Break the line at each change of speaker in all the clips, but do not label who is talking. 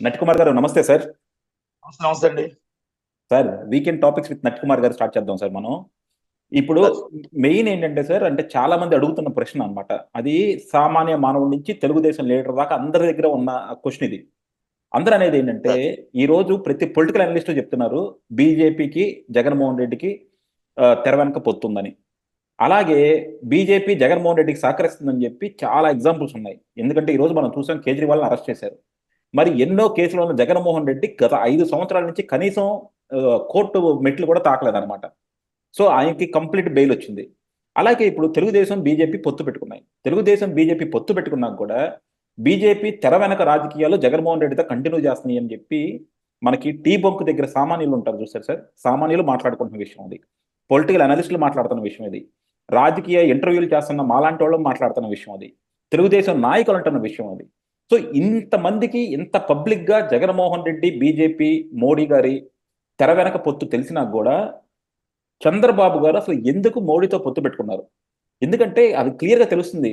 నట్ కుమార్ గారు నమస్తే సార్.
నమస్తే నమస్తే అండి.
సార్ వీకెండ్ టాపిక్స్ విత్ నట్ కుమార్ గారు స్టార్ట్ చేద్దాం సార్ మనం. ఇప్పుడు
సార్
మెయిన్ ఏంటంటే సార్, అంటే చాలా మంది అడుగుతున్న ప్రశ్న అన్నమాట. అది సామాన్య మానవుడి నుంచి తెలుగుదేశం లీడర్ దాకా అందరి దగ్గర ఉన్న క్వశ్చన్ ఇది. అందరూ అనేది ఏంటంటే,
సార్
ఈ రోజు ప్రతి పొలిటికల్ అనలిస్ట్ చెప్తున్నారు బీజేపీకి, జగన్మోహన్ రెడ్డికి తెర వెనక పొత్తుందని. అలాగే బీజేపీ జగన్మోహన్ రెడ్డికి సహకరిస్తుందని చెప్పి చాలా ఎగ్జాంపుల్స్ ఉన్నాయి. ఎందుకంటే ఈ రోజు మనం చూసాం, కేజ్రీవాల్ని అరెస్ట్ చేశారు. మరి ఎన్నో కేసులు ఉన్న జగన్మోహన్ రెడ్డి గత 5 సంవత్సరాల నుంచి కనీసం కోర్టు మెట్లు కూడా తాకలేదన్నమాట. సో ఆయనకి కంప్లీట్ బెయిల్ వచ్చింది. అలాగే ఇప్పుడు తెలుగుదేశం బీజేపీ పొత్తు పెట్టుకున్నాయి. తెలుగుదేశం బీజేపీ పొత్తు పెట్టుకున్నాక కూడా బీజేపీ తెర వెనక రాజకీయాలు జగన్మోహన్ రెడ్డితో కంటిన్యూ చేస్తున్నాయి అని చెప్పి మనకి టీ బంక్ దగ్గర సామాన్యులు ఉంటారు చూసారు సార్, సామాన్యులు మాట్లాడుకుంటున్న విషయం అది. పొలిటికల్ అనలిస్టులు మాట్లాడుతున్న విషయం ఇది. రాజకీయ ఇంటర్వ్యూలు చేస్తున్న మాలాంటి వాళ్ళు మాట్లాడుతున్న విషయం అది. తెలుగుదేశం నాయకులు అంటున్న విషయం అది. సో ఇంతమందికి ఇంత పబ్లిక్ గా జగన్మోహన్ రెడ్డి, బీజేపీ, మోడీ గారి తెర వెనక పొత్తు తెలిసినా కూడా చంద్రబాబు గారు అసలు ఎందుకు మోడీతో పొత్తు పెట్టుకున్నారు? ఎందుకంటే అది క్లియర్ గా తెలుస్తుంది.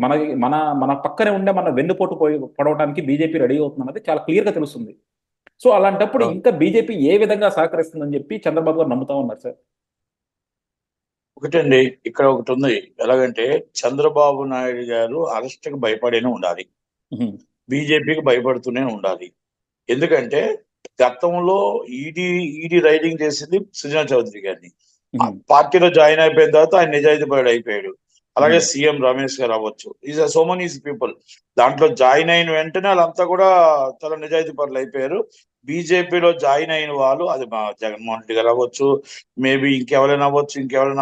మన మన మన పక్కనే ఉండే మన వెన్నుపోటు పడవడానికి బీజేపీ రెడీ అవుతుందన్నది చాలా క్లియర్ గా తెలుస్తుంది. సో అలాంటప్పుడు ఇంకా బీజేపీ ఏ విధంగా సహకరిస్తుందని చెప్పి చంద్రబాబు గారు నమ్ముతా ఉన్నారు సార్.
ఒకటండి, ఇక్కడ ఒకటి ఉంది. ఎలాగంటే చంద్రబాబు నాయుడు గారు అరెస్ట్కి భయపడేనే ఉండాలి, బీజేపీకి భయపడుతూనే ఉండాలి. ఎందుకంటే గతంలో ఈడీ ఈడీ రైడింగ్ చేసింది సుజనా చౌదరి గారిని. పార్టీలో జాయిన్ అయిపోయిన తర్వాత ఆయన నిజాయితీ పరుడు అయిపోయాడు. అలాగే సీఎం రమేష్ గారు అవ్వచ్చు, ఈజ్ సో మెనీ పీపుల్ దాంట్లో జాయిన్ అయిన వెంటనే వాళ్ళంతా కూడా చాలా నిజాయితీ పరులు అయిపోయారు. బీజేపీలో జాయిన్ అయిన వాళ్ళు, అది మా జగన్మోహన్ రెడ్డి గారు అవ్వచ్చు, మేబీ ఇంకెవరైనా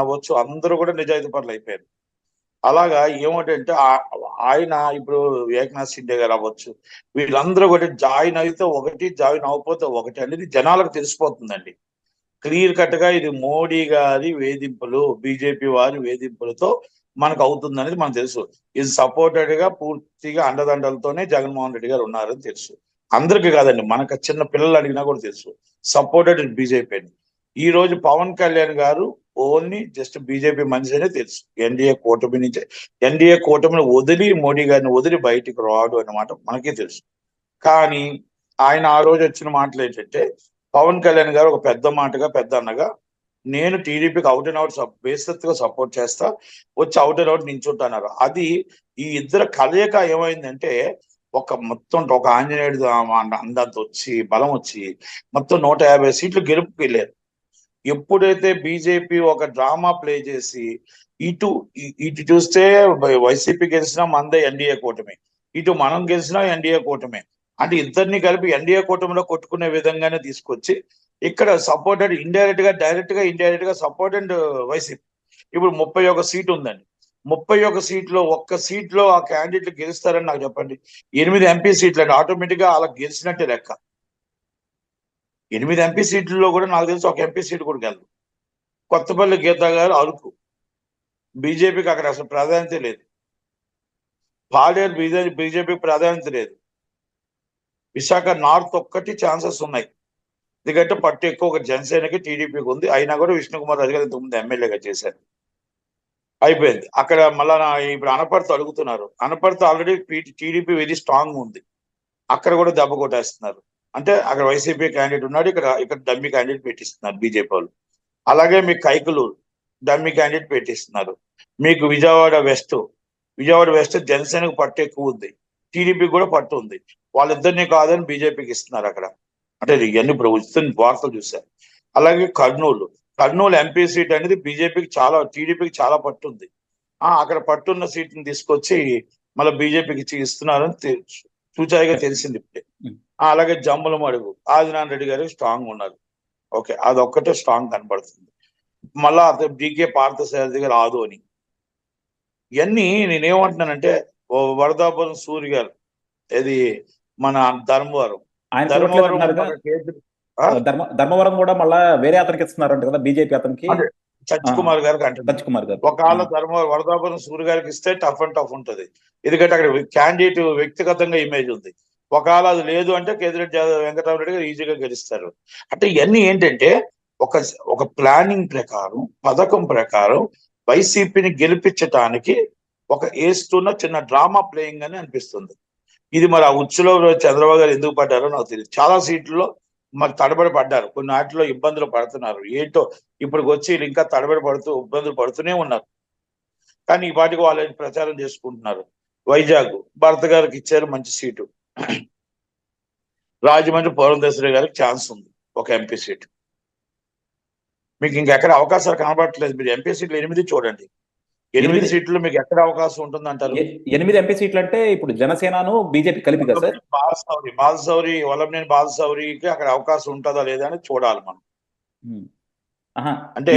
అవ్వచ్చు, అందరూ కూడా నిజాయితీ పరులు అయిపోయారు. అలాగా ఏమిటంటే ఆయన ఇప్పుడు ఏకనాథ్ షిండే గారు అవ్వచ్చు, వీళ్ళందరూ కూడా జాయిన్ అయితే ఒకటి, జాయిన్ అవ్వకపోతే ఒకటి అనేది జనాలకు తెలిసిపోతుందండి. క్లియర్ కట్ గా ఇది మోడీ గారి వేధింపులు, బీజేపీ వారి వేధింపులతో మనకు అవుతుంది అనేది మనకు తెలుసు. ఇది సపోర్టెడ్ గా పూర్తిగా అండదండలతోనే జగన్మోహన్ రెడ్డి గారు ఉన్నారని తెలుసు. అందరికీ కాదండి, మనకు చిన్న పిల్లలు అడిగినా కూడా తెలుసు సపోర్టెడ్ బీజేపీ అని. ఈ రోజు పవన్ కళ్యాణ్ గారు ఓన్లీ జస్ట్ బీజేపీ మనిషి అనే తెలుసు. ఎన్డీఏ కూటమిని వదిలి, మోడీ గారిని వదిలి బయటికి రాడు అన్నమాట మనకే తెలుసు. కానీ ఆయన ఆ రోజు వచ్చిన మాటలు ఏంటంటే, పవన్ కళ్యాణ్ గారు ఒక పెద్ద మాటగా, పెద్ద అన్నగా, నేను టీడీపీకి అవుట్ అండ్ అవుట్ బేసత్తుగా సపోర్ట్ చేస్తా, వచ్చి అవుట్ అండ్ అవుట్ నించుంటున్నారు. అది ఈ ఇద్దరు కలయిక ఏమైందంటే, మొత్తం ఒక ఆంజనేయుడు అందంత వచ్చి, బలం వచ్చి మొత్తం 150 సీట్లు గెలుపుకి వెళ్ళారు. ఎప్పుడైతే బీజేపీ ఒక డ్రామా ప్లే చేసి, ఇటు ఇటు చూస్తే వైసీపీ గెలిచినా మనదే ఎన్డీఏ కూటమి, ఇటు మనం గెలిచినా ఎన్డీఏ కూటమి, అంటే ఇద్దరిని కలిపి ఎన్డీఏ కూటమిలో కొట్టుకునే విధంగానే తీసుకొచ్చి ఇక్కడ సపోర్టెడ్ డైరెక్ట్ గా సపోర్ట్ అండ్ వైసీపీ. ఇప్పుడు 31 సీటు ఉందండి. 31 సీట్లో ఒక్క సీట్లో ఆ క్యాండిడేట్లు గెలుస్తారని నాకు చెప్పండి. 8 ఎంపీ సీట్లు అండి, ఆటోమేటిక్ గా అలా గెలిచినట్టే లెక్క. 8 ఎంపీ సీట్లలో కూడా నాకు తెలిసి ఒక ఎంపీ సీట్ కూడా గెలదు. కొత్తపల్లి గీతా గారు అరకు, బీజేపీకి అక్కడ అసలు ప్రాధాన్యత లేదు. పాడేరు బీజేపీకి ప్రాధాన్యత లేదు. విశాఖ నార్త్ ఒక్కటి ఛాన్సెస్ ఉన్నాయి, ఎందుకంటే పట్టు ఎక్కువ ఒక జనసేనకి, టీడీపీకి ఉంది. అయినా కూడా విష్ణుకుమార్ రాజు గారు ఇంతకుముందు ఎమ్మెల్యేగా చేశారు. అయిపోయింది అక్కడ. మళ్ళా ఇప్పుడు అనపర్తి అడుగుతున్నారు. Anaparthi already TDP very strong ఉంది, అక్కడ కూడా దెబ్బ కొట్టేస్తున్నారు. అంటే అక్కడ వైసీపీ క్యాండిడేట్ ఉన్నాడు, ఇక్కడ డమ్మీ క్యాండిడేట్ పెట్టిస్తున్నారు బీజేపీ వాళ్ళు. అలాగే మీకు కైకలూరు డమ్మీ క్యాండిడేట్ పెట్టిస్తున్నారు. మీకు విజయవాడ వెస్ట్ జనసేనకు పట్టు ఎక్కువ ఉంది, టీడీపీకి కూడా పట్టు ఉంది. వాళ్ళిద్దరినీ కాదని బీజేపీకి ఇస్తున్నారు అక్కడ. అంటే ఇవన్నీ ఇప్పుడు వస్తున్న వార్తలు చూశారు. అలాగే కర్నూలు ఎంపీ సీట్ అనేది టీడీపీకి చాలా పట్టు ఉంది. అక్కడ పట్టున్న సీట్ని తీసుకొచ్చి మళ్ళీ బీజేపీకి ఇస్తున్నారని చూచాయిగా తెలిసింది ఇప్పుడే. అలాగే జమ్ముల మడుగు ఆదినారాయణ రెడ్డి గారు స్ట్రాంగ్ ఉన్నారు. ఓకే, అదొక్కటే స్ట్రాంగ్ కనబడుతుంది. మళ్ళా డీకే పార్థసారథి గారు రాదు అని. ఇవన్నీ నేనేమంటున్నానంటే, వరదాపురం సూర్య గారు, ఇది మన ధర్మవరం
ధర్మవరం కూడా మళ్ళా వేరే అతనికి ఇస్తున్నారంట కదా, బీజేపీ అతనికి,
సత్యకుమార్ గారికి అంటే ఒకవేళ వరదాపురం సూర్య గారికి ఇస్తే టఫ్ అండ్ టఫ్ ఉంటుంది. ఎందుకంటే అక్కడ క్యాండిడేట్ వ్యక్తిగతంగా ఇమేజ్ ఉంది. ఒకవేళ అది లేదు అంటే కేతిరెడ్డి వెంకటరామరెడ్డి గారు ఈజీగా గెలుస్తారు. అంటే ఇవన్నీ ఏంటంటే ఒక ప్లానింగ్ ప్రకారం, పథకం ప్రకారం వైసీపీని గెలిపించటానికి వేస్తున్న చిన్న డ్రామా ప్లేయింగ్ అని అనిపిస్తుంది. ఇది మరి ఆ ఉచ్చులో చంద్రబాబు గారు ఎందుకు పడ్డారో నాకు తెలియదు. చాలా సీట్లలో మరి తడబడి పడ్డారు, కొన్ని వాటిలో ఇబ్బందులు పడుతున్నారు. ఏంటో ఇప్పటికి వచ్చి వీళ్ళు ఇంకా తడబడి పడుతూ ఇబ్బందులు పడుతూనే ఉన్నారు. కానీ ఈ పాటికి వాళ్ళని ప్రచారం చేసుకుంటున్నారు. వైజాగ్ భరత్ గారికి ఇచ్చారు మంచి సీటు. రాజమండ్రి పురంధేశ్వరి గారికి ఛాన్స్ ఉంది, ఒక ఎంపీ సీటు. మీకు ఇంకెక్కడ అవకాశాలు కనబడట్లేదు. మీరు ఎంపీ సీట్లు 8 చూడండి, 8 సీట్లు మీకు ఎక్కడ అవకాశం ఉంటుంది అంటారు?
8 ఎంపీ సీట్లు అంటే ఇప్పుడు జనసేనను బీజేపీ కలిపి కదా సార్?
వల్లభనేని బాలశౌరికి అక్కడ అవకాశం ఉంటుందా లేదా అని చూడాలి మనం. అంటే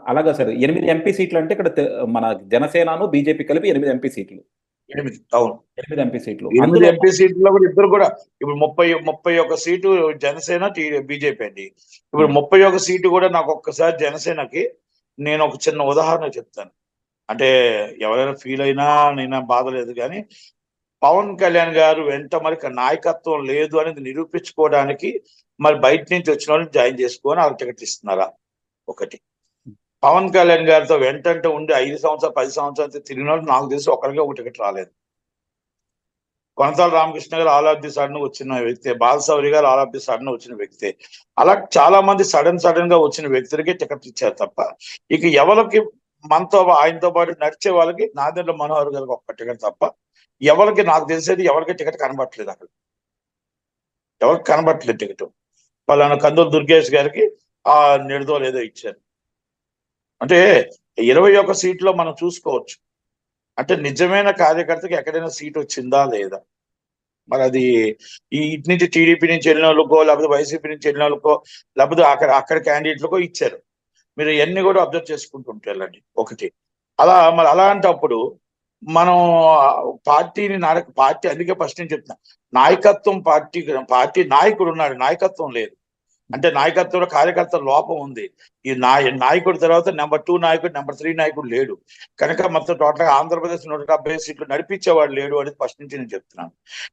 అలాగా సార్, 8 ఎంపీ సీట్లు అంటే ఇక్కడ మన జనసేనను బీజేపీ కలిపి 8 ఎంపీ సీట్లు.
8 అవును,
8 ఎంపీ సీట్లు.
8 ఎంపీ సీట్లలో కూడా ఇద్దరు కూడా ఇప్పుడు 31 సీటు జనసేన బీజేపీ అండి. ఇప్పుడు 31 సీటు కూడా నాకు ఒక్కసారి జనసేనకి నేను ఒక చిన్న ఉదాహరణ చెప్తాను. అంటే ఎవరైనా ఫీల్ అయినా నేను బాధ లేదు, కానీ పవన్ కళ్యాణ్ గారు వెంట మరి నాయకత్వం లేదు అనేది నిరూపించుకోవడానికి మరి బయట నుంచి వచ్చిన వాళ్ళని జాయిన్ చేసుకొని ఆ టికెట్ ఇస్తున్నారా? ఒకటి. పవన్ కళ్యాణ్ గారితో వెంటంటే ఉండి 5 సంవత్సరాలు 10 సంవత్సరాలు తిరిగిన వాళ్ళు నాకు తెలిసి ఒకరికి ఒక టికెట్ రాలేదు. కొనతాల రామకృష్ణ గారు ఆల్ ఆఫ్ ది సడన్ వచ్చిన వ్యక్తే, బాలశౌరి గారు ఆల్ ఆఫ్ ది సడన్ వచ్చిన వ్యక్తే. అలా చాలా మంది సడన్ గా వచ్చిన వ్యక్తులకి టికెట్ ఇచ్చారు తప్ప ఇక ఎవరికి మనతో ఆయనతో పాటు నడిచే వాళ్ళకి నాదెండ్ల మనోహర్ గారికి ఒక్క టికెట్ తప్ప ఎవరికి నాకు తెలిసేది ఎవరికి టికెట్ కనబట్టలేదు. అక్కడ ఎవరికి కనబట్టలేదు టికెట్. పలానా కందులు దుర్గేష్ గారికి ఆ నిడదో లేదో ఇచ్చారు. అంటే 21 సీట్లో మనం చూసుకోవచ్చు. అంటే నిజమైన కార్యకర్తకి ఎక్కడైనా సీట్ వచ్చిందా లేదా? మరి అది ఇటు నుంచి టీడీపీ నుంచి వెళ్ళిన వాళ్ళకో, లేకపోతే వైసీపీ నుంచి వెళ్ళిన వాళ్ళకో, లేకపోతే అక్కడ క్యాండిడేట్లకో ఇచ్చారు. మీరు ఇవన్నీ కూడా అబ్జర్వ్ చేసుకుంటుంటే వెళ్ళండి. ఒకటి అలా మరి అలాంటప్పుడు మనం పార్టీని పార్టీ అందుకే ఫస్ట్ నేను చెప్తున్నా, నాయకత్వం పార్టీ నాయకుడు ఉన్నాడు, నాయకత్వం లేదు. అంటే నాయకత్వంలో కార్యకర్త లోపం ఉంది. ఈ నాయకుడి తర్వాత నెంబర్ 2 నాయకుడు, నెంబర్ 3 నాయకుడు లేడు. కనుక మొత్తం టోటల్గా ఆంధ్రప్రదేశ్ 170 సీట్లు నడిపించేవాడు లేడు అనేది ఫస్ట్ నుంచి నేను చెప్తున్నాను.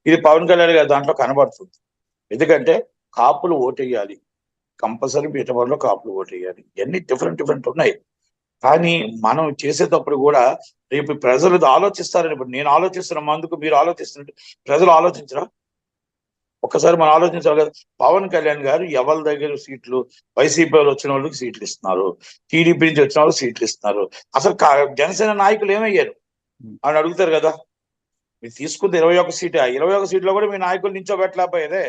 ఇది పవన్ కళ్యాణ్ గారు దాంట్లో కనబడుతుంది. ఎందుకంటే కాపులు ఓటేయాలి, కంపల్సరీ పీఠబడిలో కాపులు ఓటేయాలి. ఇవన్నీ డిఫరెంట్ ఉన్నాయి. కానీ మనం చేసేటప్పుడు కూడా రేపు ప్రజలు ఆలోచిస్తారని, ఇప్పుడు నేను ఆలోచిస్తున్న మందుకు మీరు ఆలోచిస్తున్నట్టు ప్రజలు ఆలోచించరా? ఒక్కసారి మనం ఆలోచించాలి కదా. పవన్ కళ్యాణ్ గారు ఎవరి దగ్గర సీట్లు, వైసీపీలో వచ్చిన వాళ్ళకి సీట్లు ఇస్తున్నారు, టీడీపీ నుంచి వచ్చిన వాళ్ళకి సీట్లు ఇస్తున్నారు. అసలు జనసేన నాయకులు ఏమయ్యారు అని అడుగుతారు కదా. మీరు తీసుకుంది 21 సీటే, ఆ 21 సీట్లో కూడా మీ నాయకులు నించోబెట్టలేకపోయేదే.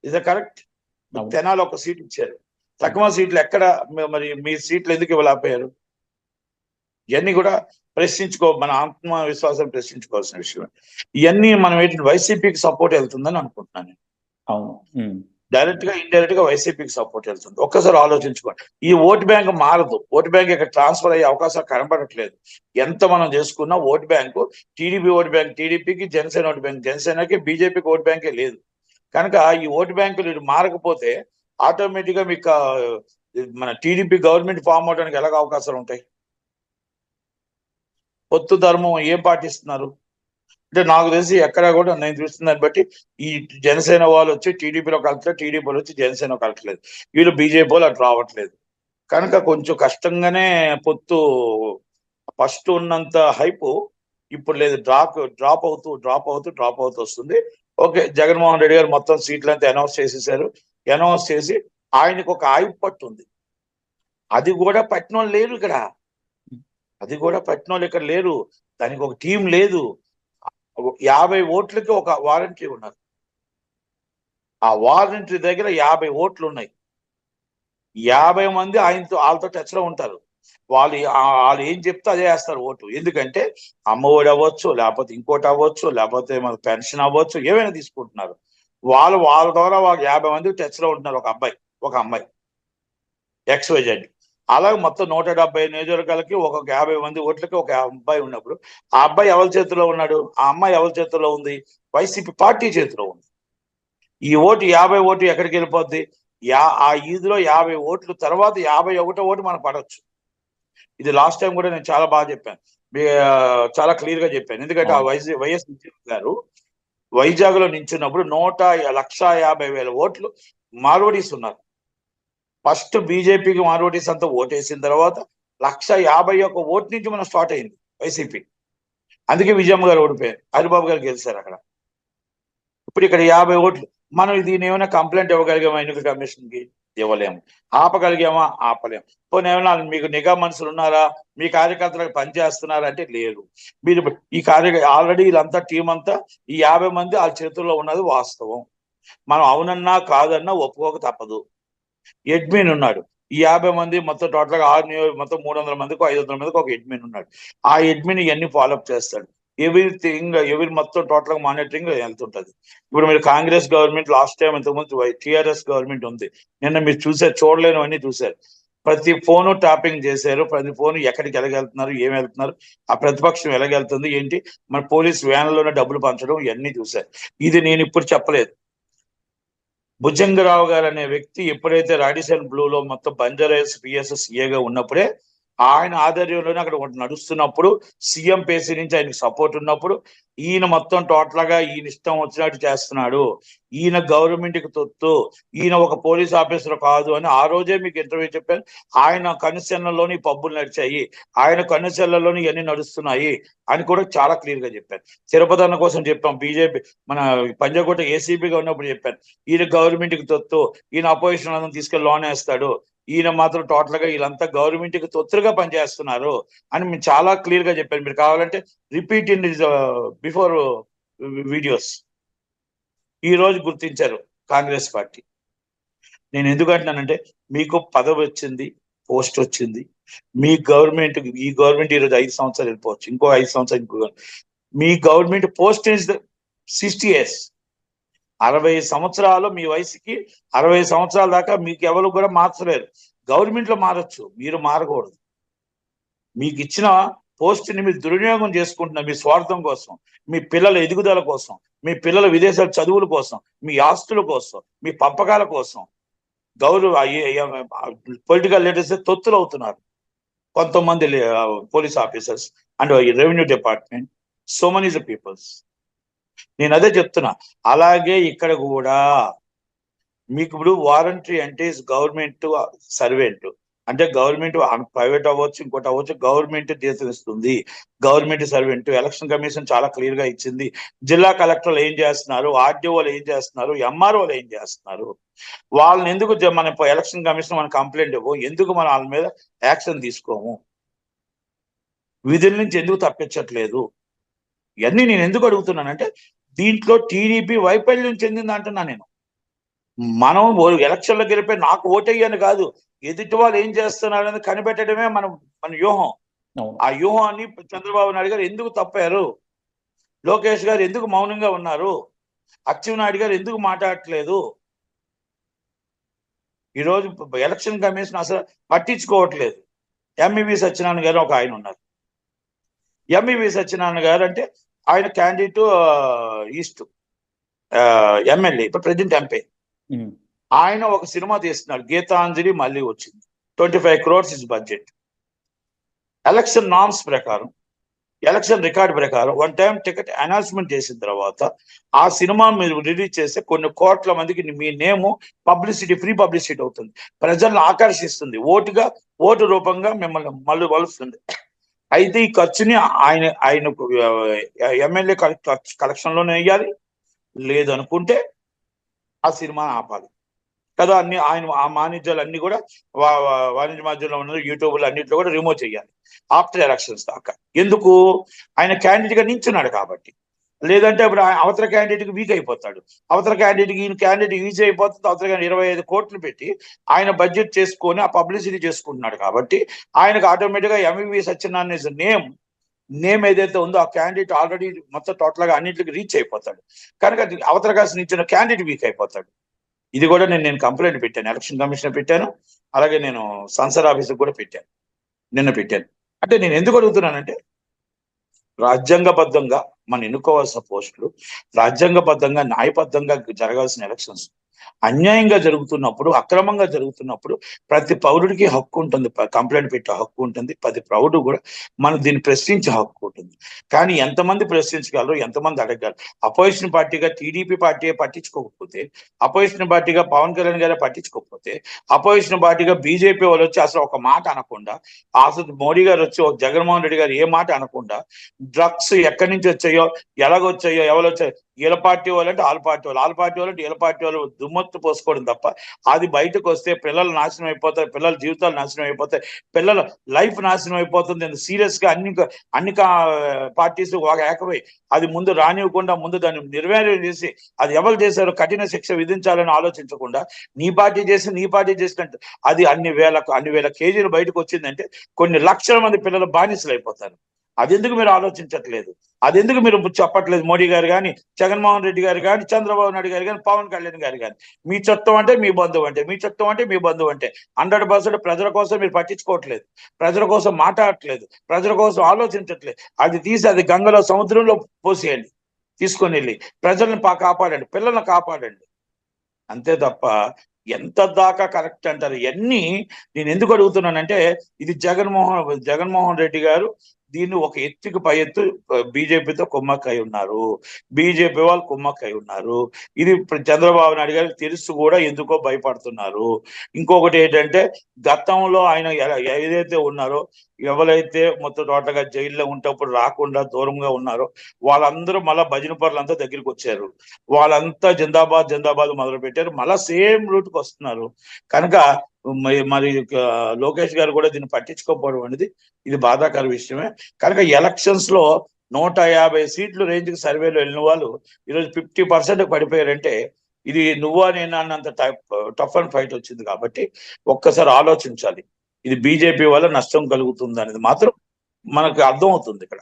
ఇదే కరెక్ట్. తెనాలి ఒక సీట్ ఇచ్చారు, తక్కువ సీట్లు ఎక్కడ మరి మీ సీట్లు ఎందుకు ఇవ్వలేకపోయారు? ఇవన్నీ కూడా మన ఆత్మవిశ్వాసం ప్రశ్నించుకోవాల్సిన విషయం. ఇవన్నీ మనం ఏంటంటే వైసీపీకి సపోర్ట్ వెళ్తుందని అనుకుంటున్నాను.
అవును,
డైరెక్ట్ గా ఇండైరెక్ట్ గా వైసీపీకి సపోర్ట్ వెళ్తుంది. ఒక్కసారి ఆలోచించుకోండి. ఈ ఓటు బ్యాంక్ మారదు. ఓటు బ్యాంక్ ఇక్కడ ట్రాన్స్ఫర్ అయ్యే అవకాశాలు కనబడట్లేదు. ఎంత మనం చేసుకున్నా vote bank, TDP vote bank టీడీపీకి, జనసేన ఓటు బ్యాంక్ జనసేనకి, బీజేపీకి ఓటు బ్యాంకే లేదు. కనుక ఈ ఓటు బ్యాంకులు మారకపోతే ఆటోమేటిక్ గా మీకు మన టీడీపీ గవర్నమెంట్ ఫామ్ అవడానికి ఎలాగ అవకాశాలు ఉంటాయి? పొత్తు ధర్మం ఏం పాటిస్తున్నారు అంటే నాకు తెలిసి ఎక్కడ కూడా నేను చూస్తుందని బట్టి ఈ జనసేన వాళ్ళు వచ్చి టీడీపీలో కలట్లేదు, టీడీపీలో వచ్చి జనసేన కలట్లేదు, వీళ్ళు బీజేపీ వాళ్ళు అటు రావట్లేదు. కనుక కొంచెం కష్టంగానే పొత్తు ఫస్ట్ ఉన్నంత హైపు ఇప్పుడు లేదు. డ్రాప్ అవుతూ వస్తుంది. ఓకే, జగన్మోహన్ రెడ్డి గారు మొత్తం సీట్లు అంతా అనౌన్స్ చేసేసారు. అనౌన్స్ చేసి ఆయనకు ఒక ఆయువు పట్టు ఉంది. అది కూడా పట్టిన వాళ్ళు లేరు ఇక్కడ. ఇక్కడ లేరు. దానికి ఒక టీం లేదు. 50 ఓట్లకి ఒక వాలంటరీ ఉన్నారు. ఆ వాలంటరీ దగ్గర 50 ఓట్లు ఉన్నాయి. 50 మంది వాళ్ళతో టచ్ లో ఉంటారు. వాళ్ళు ఏం చెప్తే అదే వేస్తారు ఓటు. ఎందుకంటే అమ్మఒడి అవ్వచ్చు, లేకపోతే ఇంకోటి అవ్వచ్చు, లేకపోతే మన పెన్షన్ అవ్వచ్చు, ఏమైనా తీసుకుంటున్నారు. వాళ్ళ ద్వారా 50 మంది టచ్ లో ఉంటున్నారు. ఒక అమ్మాయి XYZ. అలాగే మొత్తం 170 నియోజకవర్గాలకి ఒక 50 మంది ఓట్లకి ఒక అబ్బాయి ఉన్నప్పుడు ఆ అబ్బాయి ఎవరి చేతిలో ఉన్నాడు? ఆ అమ్మాయి ఎవరి చేతిలో ఉంది? వైసీపీ పార్టీ చేతిలో ఉంది. ఈ 50 ఓటు ఎక్కడికి వెళ్ళిపోద్ది? ఆ ఈదులో 50 ఓట్లు తర్వాత 51వ ఓటు మనకు పడవచ్చు. ఇది లాస్ట్ టైం కూడా నేను చాలా బాగా చెప్పాను, చాలా క్లియర్ గా చెప్పాను. ఎందుకంటే ఆ వైఎస్ గారు వైజాగ్ లో నించున్నప్పుడు 1,50,000 ఓట్లు మార్వడీస్ ఉన్నారు. ఫస్ట్ బీజేపీకి మార్వడీస్ అంతా ఓటేసిన తర్వాత 1,51,000 ఓటు నుంచి మనం స్టార్ట్ అయింది వైసీపీ. అందుకే విజయమ్మ గారు ఓడిపోయారు, హరిబాబు గారు గెలిచారు అక్కడ. ఇప్పుడు ఇక్కడ 50 ఓట్లు. మనం దీని ఏమైనా కంప్లైంట్ ఇవ్వగలిగామా ఎన్నికల కమిషన్ కి? ఇవ్వలేము. ఆపగలిగామా? ఆపలేము. పోనీ ఏమైనా మీకు నిఘా మనుషులు ఉన్నారా, మీ కార్యకర్తలకు పనిచేస్తున్నారా అంటే లేరు. మీరు ఈ ఆల్రెడీ వీళ్ళంతా టీం అంతా ఈ 50 మంది వాళ్ళ చేతుల్లో ఉన్నది వాస్తవం. మనం అవునన్నా కాదన్నా ఒప్పుకోక తప్పదు. అడ్మిన్ ఉన్నాడు. ఈ 50 మంది మొత్తం టోటల్ గా మొత్తం 300 మందికి 500 మందికి ఒక అడ్మిన్ ఉన్నాడు. ఆ అడ్మిన్ ఇవన్నీ ఫాలోఅప్ చేస్తాడు. ఎవరి మొత్తం టోటల్ గా మానిటరింగ్ వెళ్తుంటది. ఇప్పుడు మీరు కాంగ్రెస్ గవర్నమెంట్ లాస్ట్ టైం ఇంతకుముందు టిఆర్ఎస్ గవర్నమెంట్ ఉంది. నిన్న మీరు చూడలేనివన్నీ చూశారు. ప్రతి ఫోను ట్యాపింగ్ చేశారు. ప్రతి ఫోను ఎక్కడికి ఎలాగెళ్తున్నారు, ఏం వెళ్తున్నారు, ఆ ప్రతిపక్షం ఎలాగెళ్తుంది ఏంటి, మన పోలీస్ వ్యాన్లోనే డబ్బులు పంచడం ఇవన్నీ చూశారు. ఇది నేను ఇప్పుడు చెప్పలేదు. భుజంగరావు గారు అనే వ్యక్తి ఎప్పుడైతే రాడిసన్ బ్లూలో మొత్తం బంజారాస్ పిఎస్ఎస్ సిఏగా ఉన్నప్పుడే, ఆయన ఆధ్వర్యంలోనే అక్కడ నడుస్తున్నప్పుడు, సీఎం పేసీ నుంచి ఆయనకి సపోర్ట్ ఉన్నప్పుడు, ఈయన మొత్తం టోటల్ గా ఈయన ఇష్టం వచ్చినట్టు చేస్తున్నాడు, ఈయన గవర్నమెంట్ కి తొత్తు, ఈయన ఒక పోలీస్ ఆఫీసర్ కాదు అని ఆ రోజే మీకు ఇంటర్వ్యూ చెప్పాను. ఆయన కనుసెన్నలోని పబ్బులు నడిచాయి, ఆయన కనుసెల్లలోని ఇవన్నీ నడుస్తున్నాయి అని కూడా చాలా క్లియర్ గా చెప్పాను. తిరుపతి అన్న కోసం చెప్పాం, బీజేపీ మన పంజాగుట్ట ఏసీబీగా ఉన్నప్పుడు చెప్పాను, ఈయన గవర్నమెంట్ కి తొత్తు, ఈయన అపోజిషన్ అందరం తీసుకెళ్లి లోన్ వేస్తాడు, ఈయన మాత్రం టోటల్ గా వీళ్ళంతా గవర్నమెంట్ కి తొత్తులుగా పనిచేస్తున్నారు అని మేము చాలా క్లియర్ గా చెప్పాను. మీరు కావాలంటే రిపీట్ ఇన్ బిఫోర్ వీడియోస్. ఈ రోజు గుర్తించారు కాంగ్రెస్ పార్టీ. నేను ఎందుకు అంటున్నానంటే, మీకు పదవి వచ్చింది, పోస్ట్ వచ్చింది, మీ గవర్నమెంట్, ఈ గవర్నమెంట్ ఈరోజు 5 సంవత్సరాలు వెళ్ళిపోవచ్చు, ఇంకో 5 సంవత్సరాలు ఇంకో, మీ గవర్నమెంట్ పోస్ట్ ఇస్ 60 years. 60 సంవత్సరాలు మీ వయసుకి, 60 సంవత్సరాల దాకా మీకు ఎవరు కూడా మార్చలేరు. గవర్నమెంట్ లో మారచ్చు, మీరు మారకూడదు. మీకు ఇచ్చిన పోస్ట్ ని మీరు దుర్వినియోగం చేసుకుంటున్నారు మీ స్వార్థం కోసం, మీ పిల్లల ఎదుగుదల కోసం, మీ పిల్లల విదేశాల చదువుల కోసం, మీ ఆస్తుల కోసం, మీ పంపకాల కోసం. పొలిటికల్ లీడర్స్ తొత్తులు అవుతున్నారు కొంతమంది police officers and revenue department, so many peoples. నేను అదే చెప్తున్నా. అలాగే ఇక్కడ కూడా మీకు ఇప్పుడు వారంటరీ అంటే గవర్నమెంట్ సర్వెంట్, అంటే గవర్నమెంట్ ప్రైవేట్ అవ్వచ్చు, ఇంకోటి అవ్వచ్చు, గవర్నమెంట్ తీర్చిస్తుంది. Government servant. ఎలక్షన్ కమిషన్ చాలా క్లియర్ గా ఇచ్చింది. జిల్లా కలెక్టర్లు ఏం చేస్తున్నారు, ఆర్డీఓలు ఏం చేస్తున్నారు, ఎంఆర్ఓలు ఏం చేస్తున్నారు, వాళ్ళని ఎందుకు మన ఎలక్షన్ కమిషన్ మన కంప్లైంట్ ఇవ్వము, ఎందుకు మనం వాళ్ళ మీద యాక్షన్ తీసుకోము, విధుల నుంచి ఎందుకు తప్పించట్లేదు, ఇవన్నీ నేను ఎందుకు అడుగుతున్నానంటే, దీంట్లో టీడీపీ వైఫల్యం చెందింది అంటున్నా నేను. మనం ఎలక్షన్లో గెలిపే నాకు ఓటేయని కాదు, ఎదుటి వాళ్ళు ఏం చేస్తున్నారనేది కనిపెట్టడమే మన వ్యూహం. ఆ వ్యూహాన్ని చంద్రబాబు నాయుడు గారు ఎందుకు తప్పారు, లోకేష్ గారు ఎందుకు మౌనంగా ఉన్నారు, అచ్చెన్నాయుడు గారు ఎందుకు మాట్లాడట్లేదు, ఈరోజు ఎలక్షన్ కమిషన్ అసలు పట్టించుకోవట్లేదు. ఎంఈవి సత్యనారాయణ గారు ఒక ఆయన ఉన్నారు. ఎంఈవి సత్యనారాయణ గారు అంటే ఆయన క్యాండిడేట్ ఈస్ట్ ఎమ్మెల్యే, ఇప్పుడు ప్రెసిడెంట్ ఎంపీ. ఆయన ఒక సినిమా తీస్తున్నాడు, గీతాంజలి, మళ్ళీ వచ్చింది. 25 crores is budget. Election norms ప్రకారం, ఎలక్షన్ రికార్డ్ ప్రకారం 1 time టికెట్ అనౌన్స్మెంట్ చేసిన తర్వాత ఆ సినిమా మీరు రిలీజ్ చేస్తే కొన్ని కోట్ల మందికి మీ నేము పబ్లిసిటీ, ఫ్రీ పబ్లిసిటీ అవుతుంది, ప్రజలను ఆకర్షిస్తుంది, ఓటు రూపంగా మిమ్మల్ని మళ్ళీ వలుస్తుంది. అయితే ఈ ఖర్చుని ఆయన ఎమ్మెల్యే కలెక్షన్ లోనే వేయాలి, లేదనుకుంటే ఆ సినిమాని ఆపాలి కదా. ఆయన ఆ వాణిజ్యాలు అన్ని కూడా వాణిజ్య మాధ్యమంలో ఉన్న యూట్యూబ్లో అన్నింటిలో కూడా రిమూవ్ చేయాలి ఆఫ్టర్ ఎలక్షన్స్ దాకా. ఎందుకు? ఆయన క్యాండిడేట్ గా నించున్నాడు కాబట్టి. లేదంటే ఇప్పుడు అవతల క్యాండిడేట్ కి వీక్ అయిపోతాడు, అవతల క్యాండిడేట్ కి ఈయన క్యాండిడేట్ ఈజీ అయిపోతుంది, అవతల 25 కోట్లు పెట్టి ఆయన బడ్జెట్ చేసుకొని ఆ పబ్లిసిటీ చేసుకుంటున్నాడు కాబట్టి ఆయనకు ఆటోమేటిక్ గా ఎంఈవి సత్యనారాయణ నేమ్ ఏదైతే ఉందో ఆ క్యాండిడేట్ ఆల్రెడీ మొత్తం టోటల్ గా అన్నింటికి రీచ్ అయిపోతాడు. కనుక అవతల కాసి నించిన క్యాండిడేట్ వీక్ అయిపోతాడు. ఇది కూడా నేను కంప్లైంట్ పెట్టాను, ఎలక్షన్ కమిషన్ పెట్టాను, అలాగే నేను సంసద్ ఆఫీసుకు కూడా నిన్న పెట్టాను. అంటే నేను ఎందుకు అడుగుతున్నానంటే, రాజ్యాంగబద్ధంగా మనం ఎన్నుకోవాల్సిన పోస్టులు, రాజ్యాంగబద్ధంగా న్యాయబద్ధంగా జరగాల్సిన ఎలక్షన్స్ అన్యాయంగా జరుగుతున్నప్పుడు, అక్రమంగా జరుగుతున్నప్పుడు ప్రతి పౌరుడికి హక్కు ఉంటుంది, కంప్లైంట్ పెట్టే హక్కు ఉంటుంది, ప్రతి పౌరుడు కూడా మనం దీన్ని ప్రశ్నించే హక్కు ఉంటుంది. కానీ ఎంతమంది ప్రశ్నించగలరు, ఎంతమంది అడగగలరు? అపోజిషన్ పార్టీగా టీడీపీ పార్టీ పట్టించుకోకపోతే, అపోజిషన్ పార్టీగా పవన్ కళ్యాణ్ గారే పట్టించుకోకపోతే, అపోజిషన్ పార్టీగా బీజేపీ వాళ్ళు వచ్చి అసలు ఒక మాట అనకుండా, అసలు మోడీ గారు వచ్చి ఒక జగన్మోహన్ రెడ్డి గారు ఏ మాట అనకుండా, డ్రగ్స్ ఎక్కడి నుంచి వచ్చాయో, ఎలాగొచ్చాయో, ఎవరు వచ్చాయో, వీళ్ళ పార్టీ వాళ్ళు అంటే వాళ్ళ పార్టీ వాళ్ళు, వాళ్ళ పార్టీ వాళ్ళు అంటే వీళ్ళ పార్టీ వాళ్ళు దుమ్మత్తు పోసుకోవడం తప్ప, అది బయటకు వస్తే పిల్లలు నాశనం అయిపోతారు, పిల్లల జీవితాలు నాశనం అయిపోతాయి, పిల్లల లైఫ్ నాశనం అయిపోతుంది. సీరియస్ గా అన్ని పార్టీస్ ఒక ఏకమై అది ముందు రానివ్వకుండా ముందు దాన్ని నిర్వీర్యం చేసి, అది ఎవరు చేశారో కఠిన శిక్ష విధించాలని ఆలోచించకుండా నీ పార్టీ చేసినట్టు అది అన్ని వేల కేజీలు బయటకు వచ్చిందంటే కొన్ని లక్షల మంది పిల్లలు బానిసలు అయిపోతారు. అది ఎందుకు మీరు ఆలోచించట్లేదు? అది ఎందుకు మీరు చెప్పట్లేదు? మోడీ గారు కానీ, జగన్మోహన్ రెడ్డి గారు కానీ, చంద్రబాబు నాయుడు గారు కానీ, పవన్ కళ్యాణ్ గారు కానీ, మీ చట్టం అంటే మీ బంధువు అంటే, మీ చట్టం అంటే మీ బంధువు అంటే 100% ప్రజల కోసం మీరు పట్టించుకోవట్లేదు, ప్రజల కోసం మాట్లాడట్లేదు, ప్రజల కోసం ఆలోచించట్లేదు. అది తీసి అది గంగలో సముద్రంలో పోసేయండి, తీసుకొని వెళ్ళి ప్రజల్ని కాపాడండి, పిల్లల్ని కాపాడండి. అంతే తప్ప ఎంత దాకా కరెక్ట్ అంటారు? ఇవన్నీ నేను ఎందుకు అడుగుతున్నానంటే, ఇది జగన్మోహన్ రెడ్డి గారు దీన్ని ఒక ఎత్తుకు పై ఎత్తు బీజేపీతో కుమ్మక్కై ఉన్నారు, బీజేపీ వాళ్ళు కుమ్మక్కై ఉన్నారు. ఇది చంద్రబాబు నాయుడు గారికి తెలుసు కూడా ఎందుకో భయపడుతున్నారు. ఇంకొకటి ఏంటంటే, గతంలో ఆయన ఏదైతే ఉన్నారో, ఎవరైతే మొత్తం టోటల్గా జైల్లో ఉంటప్పుడు రాకుండా దూరంగా ఉన్నారో వాళ్ళందరూ మళ్ళా భజన పరులంతా దగ్గరికి వచ్చారు. వాళ్ళంతా జిందాబాద్ జిందాబాద్ మొదలు పెట్టారు, మళ్ళా సేమ్ రూట్కి వస్తున్నారు. కనుక మరి లోకేష్ గారు కూడా దీన్ని పట్టించుకోకపోవడం అనేది ఇది బాధాకర విషయమే. కనుక ఎలక్షన్స్ లో 150 సీట్లు రేంజ్ కి సర్వేలో వెళ్ళిన వాళ్ళు ఈరోజు 50% పడిపోయారంటే ఇది నువ్వా నేనా అన్నంత టఫ్ అండ్ ఫైట్ వచ్చింది. కాబట్టి ఒక్కసారి ఆలోచించాలి, ఇది బీజేపీ వల్ల నష్టం కలుగుతుంది అనేది మాత్రం మనకు అర్థం అవుతుంది ఇక్కడ.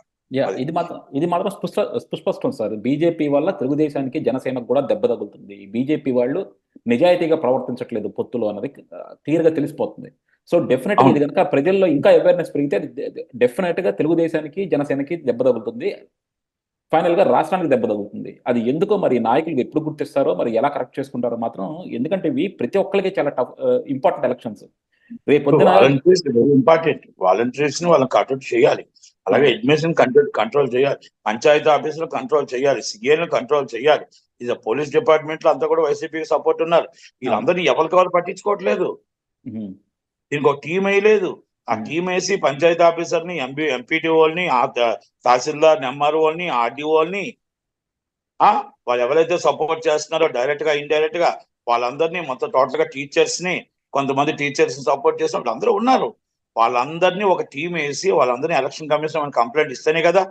ఇది మాత్రం సుస్పష్టం సార్. బీజేపీ వల్ల తెలుగుదేశానికి, జనసేనకు కూడా దెబ్బ తగులుతుంది. బీజేపీ వాళ్ళు నిజాయితీగా ప్రవర్తించట్లేదు పొత్తులో అన్నది క్లియర్ గా తెలిసిపోతుంది. సో డెఫినెట్ గా ఇది కనుక ప్రజల్లో ఇంకా అవేర్నెస్ పెరిగితే డెఫినెట్ గా తెలుగుదేశానికి, జనసేనకి దెబ్బ తగులుతుంది, ఫైనల్ గా రాష్ట్రానికి దెబ్బ తగులుతుంది. అది ఎందుకో మరి నాయకులు ఎప్పుడు గుర్తిస్తారో, మరి ఎలా కరెక్ట్ చేసుకుంటారో మాత్రం. ఎందుకంటే ఇవి ప్రతి ఒక్కరికి చాలా ఇంపార్టెంట్ ఎలక్షన్స్. రేపు
ఇంపార్టెంట్ వాలంటీర్స్ ని వాళ్ళని కట్అవుట్ చేయాలి, అలాగే అడ్మిషన్ కంట్రోల్ చేయాలి, పంచాయతీ ఆఫీసులు కంట్రోల్ చేయాలి, సిఏలను కంట్రోల్ చేయాలి. ఇది పోలీస్ డిపార్ట్మెంట్ లో అంతా కూడా వైసీపీకి సపోర్ట్ ఉన్నారు. వీళ్ళందరినీ ఎవరికి వాళ్ళు పట్టించుకోవట్లేదు, దీనికి ఒక టీం వేయలేదు. ఆ టీం వేసి పంచాయతీ ఆఫీసర్ని, ఎంపీటీ వాళ్ళని, తహసీల్దార్, ఎంఆర్ఓల్ని, ఆర్డీఓల్ని, వాళ్ళు ఎవరైతే సపోర్ట్ చేస్తున్నారో డైరెక్ట్ గా ఇండైరెక్ట్ గా వాళ్ళందరినీ, మొత్తం టోటల్ గా టీచర్స్ ని, కొంతమంది టీచర్స్ ని సపోర్ట్ చేసిన వాళ్ళు అందరూ ఉన్నారు. వాళ్ళందరినీ ఒక టీం వేసి వాళ్ళందరినీ ఎలక్షన్ కమిషన్ మనకి కంప్లైంట్ ఇస్తేనే కదా.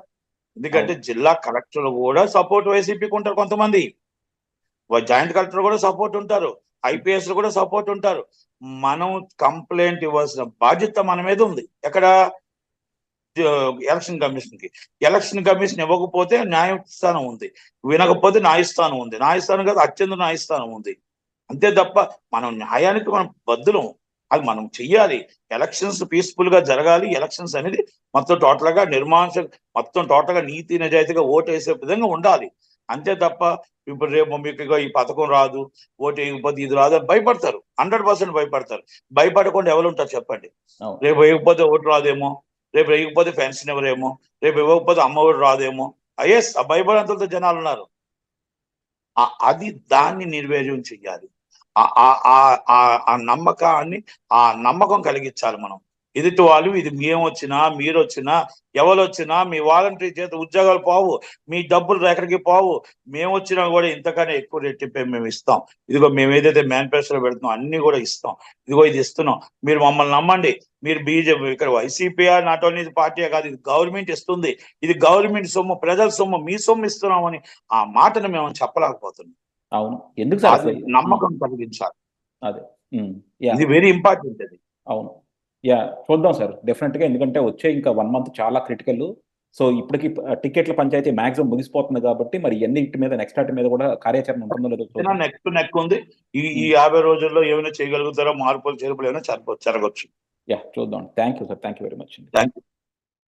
ఎందుకంటే జిల్లా కలెక్టర్లు కూడా సపోర్ట్ వైసీపీకి ఉంటారు, కొంతమంది జాయింట్ కలెక్టర్ కూడా సపోర్ట్ ఉంటారు, ఐపీఎస్ కూడా సపోర్ట్ ఉంటారు. మనం కంప్లైంట్ ఇవ్వాల్సిన బాధ్యత మన మీద ఉంది. ఎక్కడ? ఎలక్షన్ కమిషన్ కి. ఎలక్షన్ కమిషన్ ఇవ్వకపోతే న్యాయస్థానం ఉంది, వినకపోతే న్యాయస్థానం ఉంది, న్యాయస్థానం కాదు అత్యంత న్యాయస్థానం ఉంది. అంతే తప్ప మనం న్యాయానికి మనం బద్దులం, అది మనం చెయ్యాలి. ఎలక్షన్స్ పీస్ఫుల్ గా జరగాలి. ఎలక్షన్స్ అనేది మొత్తం టోటల్ గా మొత్తం టోటల్ గా నీతి నిజాయితీగా ఓటు వేసే విధంగా ఉండాలి. అంతే తప్ప ఇప్పుడు రేపు మీకు ఈ పథకం రాదు, ఓటు వేయకపోతే ఇది రాదు అని భయపడతారు, 100% భయపడతారు. భయపడకుండా ఎవరు ఉంటారు చెప్పండి? రేపు వేయకపోతే ఓటు రాదేమో, రేపు వేయకపోతే పెన్షన్ ఎవరేమో, రేపు ఇవ్వకపోతే అమ్మఒడి రాదేమో, ఎస్ ఆ భయపడంతో జనాలు ఉన్నారు. అది దాన్ని నిర్వీర్యం చెయ్యాలి. ఆ నమ్మకాన్ని, ఆ నమ్మకం కలిగించాలి మనం. ఎదుటి వాళ్ళు ఇది మేము వచ్చినా, మీరు వచ్చినా, ఎవరు వచ్చినా మీ వాలంటీర్ చేత ఉద్యోగాలు పోవు, మీ డబ్బులు ఎక్కడికి పోవు. మేము వచ్చినా కూడా ఇంతకన్నా ఎక్కువ రెట్టింపే మేము ఇస్తాం. ఇదిగో మేము ఏదైతే మేనిఫెస్టోలో పెడుతున్నాం అన్ని కూడా ఇస్తాం. ఇదిగో ఇది ఇస్తున్నాం, మీరు మమ్మల్ని నమ్మండి. మీరు బీజేపీ ఇక్కడ వైసీపీ నాట్ ఓన్లీ పార్టీ కాదు, ఇది గవర్నమెంట్ ఇస్తుంది, ఇది గవర్నమెంట్ సొమ్ము, ప్రజల సొమ్ము, మీ సొమ్ము ఇస్తున్నామని ఆ మాటను మేము చెప్పలేకపోతున్నాం.
అవును, ఎందుకు సార్?
నమ్మకం కలిగించాలి,
అదే
ఇది వెరీ ఇంపార్టెంట్. అది
అవును, చూద్దాం సార్ డెఫినెట్ గా. ఎందుకంటే వచ్చే ఇంకా 1 month చాలా క్రిటికల్. సో ఇప్పటికి టికెట్ల పంచాయతీ మాక్సిమం ముగిసిపోతుంది కాబట్టి మరి ఎన్నింటి మీద, నెక్స్ట్ వాటి మీద కూడా కార్యాచరణ ఉంటుందో లేదో
నెక్ ఉంది. ఈ 50 రోజుల్లో ఏమైనా చేయగలుగుతారో, మార్పులు చేర్పులు ఏమైనా జరగవచ్చు.
చూద్దాం. Thank you sir, thank you very much.
Thank you.